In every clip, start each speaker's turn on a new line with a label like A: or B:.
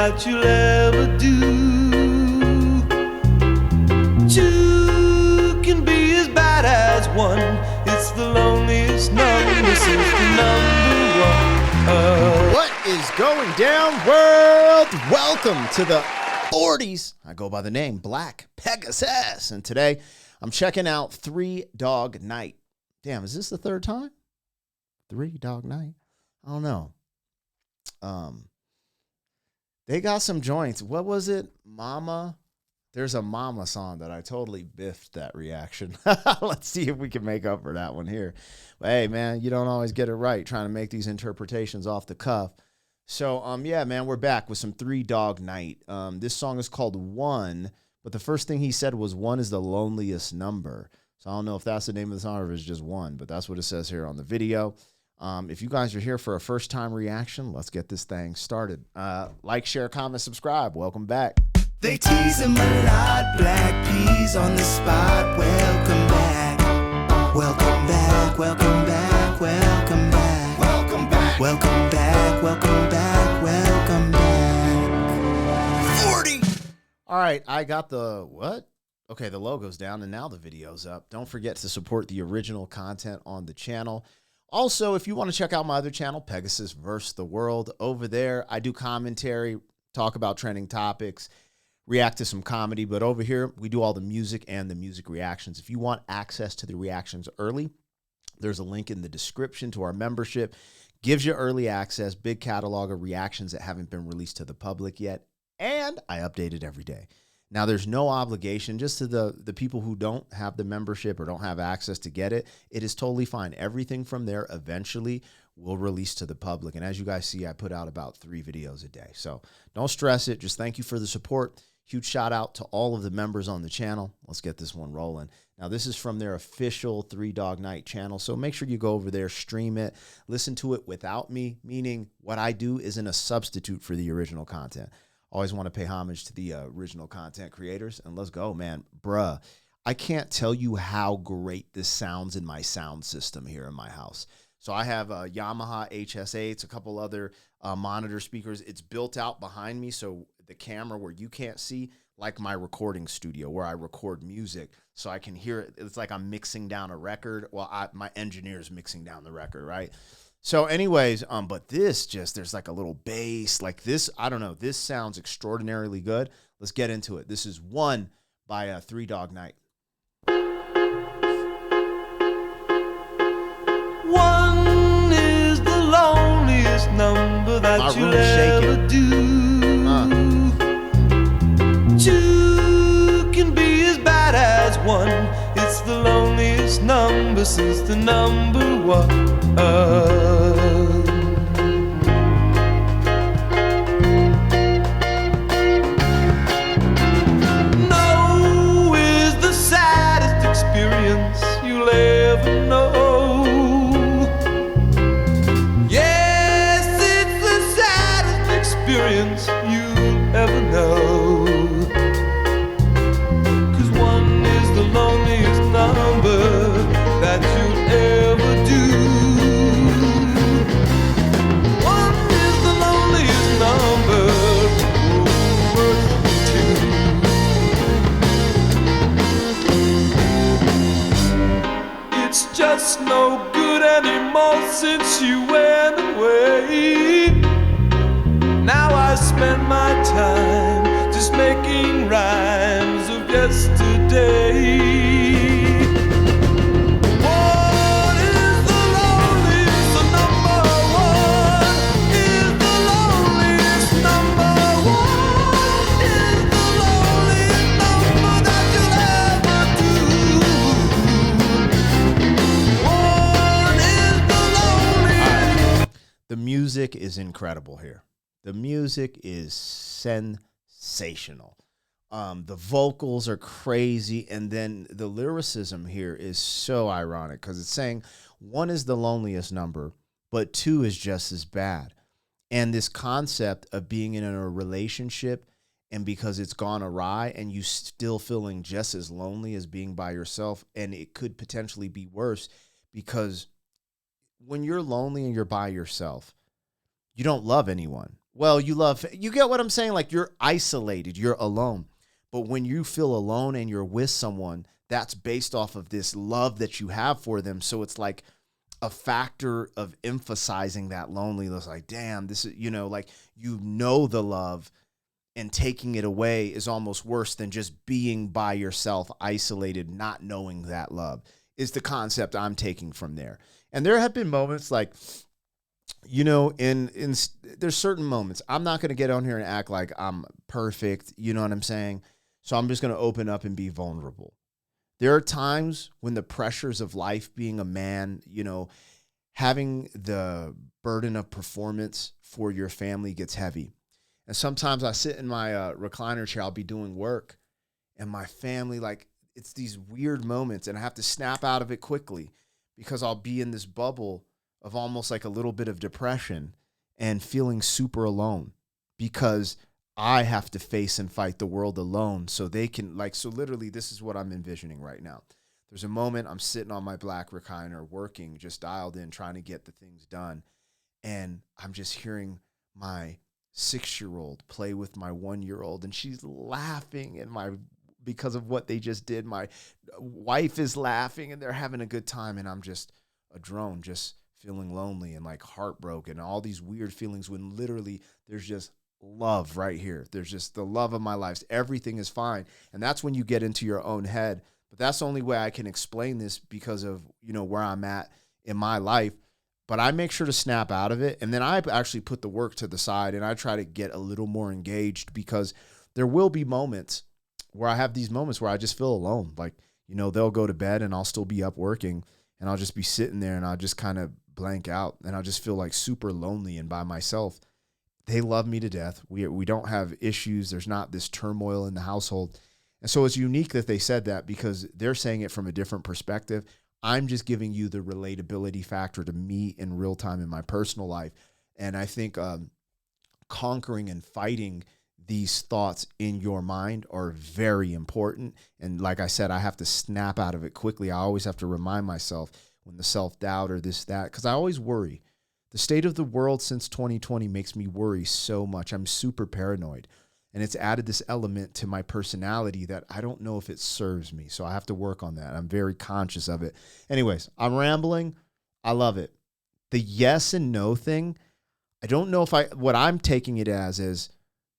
A: that you'll ever do. Two can be as bad as one. It's the loneliest number. This is the number one.
B: What is going down, world? Welcome to the 40s. I go by the name Black Pegasus, and today I'm checking out Three Dog Night. Damn, is this the third time? Three Dog Night? I don't know. They got some joints. What was it? Mama? There's a Mama song that I totally biffed that reaction. Let's see if we can make up for that one here. But hey, man, you don't always get it right trying to make these interpretations off the cuff. So, yeah, man, we're back with some Three Dog Night. This song is called One, but the first thing he said was one is the loneliest number. So I don't know if that's the name of the song or if it's just one, but that's what it says here on the video. If you guys are here for a first-time reaction, let's get this thing started. Like, share, comment, subscribe. Welcome back.
C: They tease him a lot, black peas on the spot. Welcome back, welcome back, welcome back, welcome back, welcome back, welcome back, welcome back, welcome back. 40.
B: All right, I got the what? Okay, the logo's down and now the video's up. Don't forget to support the original content on the channel. Also, if you want to check out my other channel, Pegasus vs. the World, over there, I do commentary, talk about trending topics, react to some comedy, but over here, we do all the music and the music reactions. If you want access to the reactions early, there's a link in the description to our membership. Gives you early access, big catalog of reactions that haven't been released to the public yet, and I update it every day. Now, there's no obligation, just to the people who don't have the membership or don't have access to get it. It is totally fine. Everything from there eventually will release to the public. And as you guys see, I put out about 3 videos a day. So don't stress it. Just thank you for the support. Huge shout out to all of the members on the channel. Let's get this one rolling. Now, this is from their official Three Dog Night channel. So make sure you go over there, stream it, listen to it without me, meaning what I do isn't a substitute for the original content. Always want to pay homage to the original content creators. And let's go, man. Bruh, I can't tell you how great this sounds in my sound system here in my house. So I have a Yamaha HS8s, a couple other monitor speakers. It's built out behind me, so the camera where you can't see, like my recording studio where I record music, so I can hear it. It's like I'm mixing down a record. Well, my engineer's mixing down the record, right? So anyways, but this just, there's like a little bass like this. I don't know. This sounds extraordinarily good. Let's get into it. This is One by Three Dog Night.
A: One is the loneliest number that you'll ever do. Two can be as bad as one. It's the loneliest number since the number one. No is the saddest experience you'll ever know. Yes, it's the saddest experience you'll ever know. 'Cause one is the loneliest number that you'll ever do. One is the loneliest number worth two. It's just no good anymore since you went away. Now I spend my time just making rhymes of yesterday. One is the loneliest, the number one is the loneliest number. One is the loneliest number that you'll ever do. One is the loneliest.
B: The music is incredible here. The music is sensational. The vocals are crazy, and then the lyricism here is so ironic because it's saying one is the loneliest number, but two is just as bad. And this concept of being in a relationship, and because it's gone awry and you still feeling just as lonely as being by yourself, and it could potentially be worse because when you're lonely and you're by yourself, you don't love anyone. well, you get what I'm saying? Like you're isolated, you're alone. But when you feel alone and you're with someone, that's based off of this love that you have for them. So it's like a factor of emphasizing that loneliness. Like, damn, this is, like, the love, and taking it away is almost worse than just being by yourself, isolated, not knowing that love, is the concept I'm taking from there. And there have been moments like, in there's certain moments. I'm not going to get on here and act like I'm perfect. You know what I'm saying? So I'm just going to open up and be vulnerable. There are times when the pressures of life, being a man, having the burden of performance for your family gets heavy. And sometimes I sit in my recliner chair, I'll be doing work, and my family, like, it's these weird moments, and I have to snap out of it quickly because I'll be in this bubble of almost like a little bit of depression and feeling super alone because I have to face and fight the world alone so they can, so literally this is what I'm envisioning right now. There's a moment I'm sitting on my black recliner working, just dialed in, trying to get the things done. And I'm just hearing my 6-year-old play with my 1-year-old, and she's laughing, and because of what they just did, my wife is laughing, and they're having a good time. And I'm just a drone, just feeling lonely and like heartbroken, and all these weird feelings when literally there's just love right here. There's just the love of my life. Everything is fine. And that's when you get into your own head. But that's the only way I can explain this because of, where I'm at in my life. But I make sure to snap out of it. And then I actually put the work to the side, and I try to get a little more engaged, because there will be moments where I have these moments where I just feel alone. Like, they'll go to bed and I'll still be up working, and I'll just be sitting there and I'll just kind of blank out, and I'll just feel like super lonely and by myself. They love me to death. We don't have issues. There's not this turmoil in the household. And so it's unique that they said that, because they're saying it from a different perspective. I'm just giving you the relatability factor to me in real time in my personal life. And I think conquering and fighting these thoughts in your mind are very important. And like I said, I have to snap out of it quickly. I always have to remind myself when the self-doubt or this, that, because I always worry. The state of the world since 2020 makes me worry so much. I'm super paranoid. And it's added this element to my personality that I don't know if it serves me. So I have to work on that. I'm very conscious of it. Anyways, I'm rambling. I love it. The yes and no thing, I don't know if what I'm taking it as is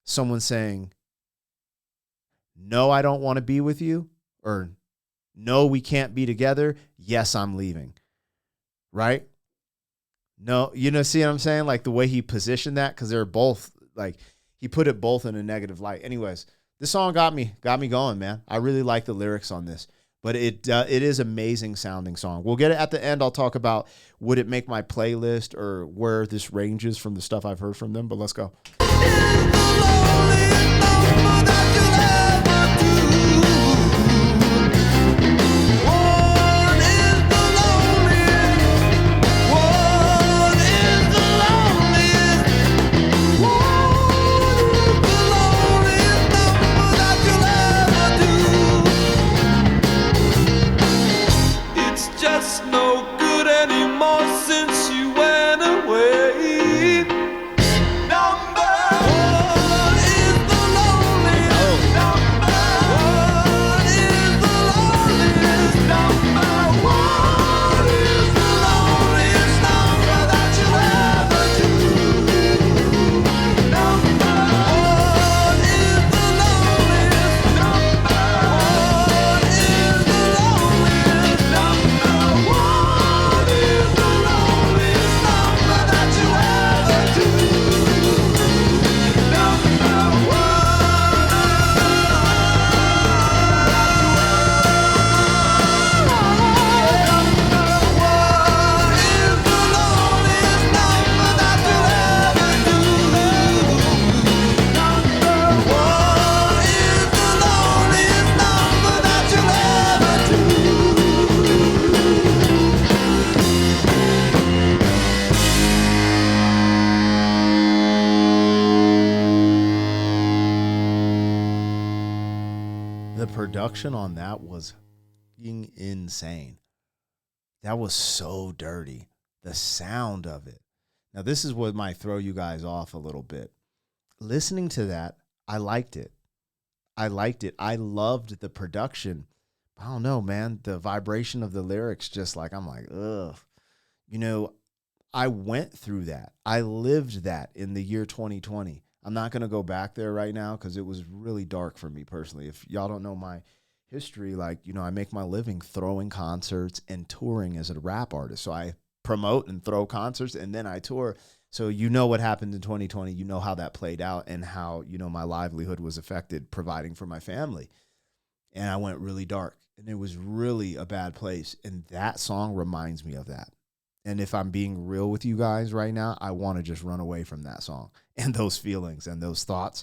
B: someone saying, no, I don't want to be with you, or no, we can't be together. Yes, I'm leaving. Right? No, see what I'm saying? Like the way he positioned that, because they're both like, he put it both in a negative light. Anyways, this song got me going, man. I really like the lyrics on this, but it is amazing sounding song. We'll get it at the end. I'll talk about would it make my playlist or where this ranges from the stuff I've heard from them, but let's go.
A: Just no good anymore since you went away. Number one is the loneliest. Number one is the loneliest. Number one is the loneliest number that you'll ever do. Number one is the loneliest. Number one is the loneliest. Number one is the loneliest number that you ever do. Number
B: The production on that was insane. That was so dirty. The sound of it. Now, this is what might throw you guys off a little bit. listening to that, I liked it. I liked it. I loved the production. I don't know, man. The vibration of the lyrics, just like, I'm like, ugh. You know, I went through that. I lived that in the year 2020. I'm not going to go back there right now because it was really dark for me personally. If y'all don't know my history, like, you know, I make my living throwing concerts and touring as a rap artist. So I promote and throw concerts and then I tour. So you know what happened in 2020. You know how that played out and how, you know, my livelihood was affected providing for my family. And I went really dark and it was really a bad place. And that song reminds me of that. And if I'm being real with you guys right now, I want to just run away from that song and those feelings and those thoughts.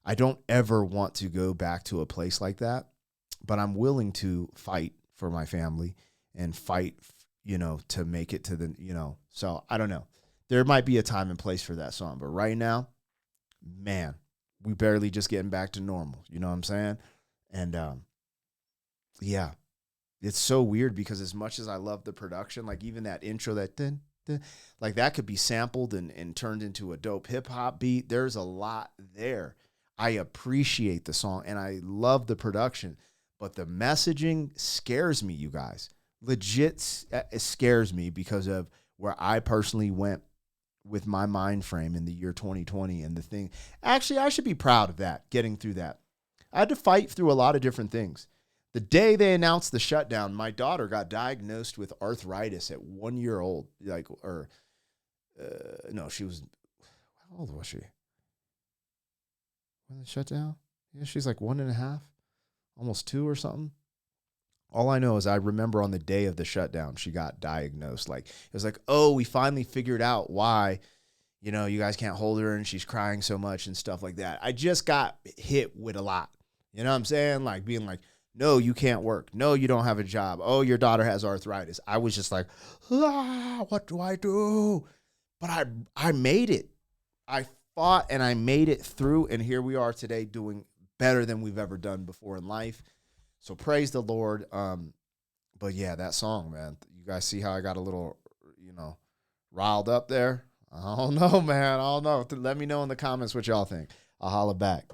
B: I don't ever want to go back to a place like that, but I'm willing to fight for my family and fight, you know, to make it to the, you know, so I don't know. There might be a time and place for that song, but right now, man, we barely just getting back to normal. You know what I'm saying? And yeah. It's so weird because as much as I love the production, like even that intro, that dun, dun, like that could be sampled and turned into a dope hip hop beat. There's a lot there. I appreciate the song and I love the production, but the messaging scares me, you guys. Legit, it scares me because of where I personally went with my mind frame in the year 2020 and the thing. Actually, I should be proud of that, getting through that. I had to fight through a lot of different things. The day they announced the shutdown, my daughter got diagnosed with arthritis at 1 year old. No, she was, how old was she? When the shutdown? Yeah, she's like 1.5, almost 2 or something. All I know is I remember on the day of the shutdown, she got diagnosed. Like, it was like, oh, we finally figured out why, you know, you guys can't hold her and she's crying so much and stuff like that. I just got hit with a lot. You know what I'm saying? Like being like, no, you can't work. No, you don't have a job. Oh, your daughter has arthritis. I was just like, what do I do? But I made it. I fought and I made it through. And here we are today doing better than we've ever done before in life. So praise the Lord. But yeah, that song, man, you guys see how I got a little, you know, riled up there? I don't know, man. I don't know. Let me know in the comments what y'all think. I'll holla back.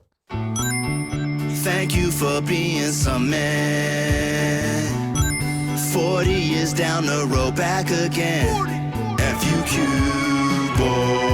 C: Thank you for being some man. 40 years down the road, back again. FUQ, boy.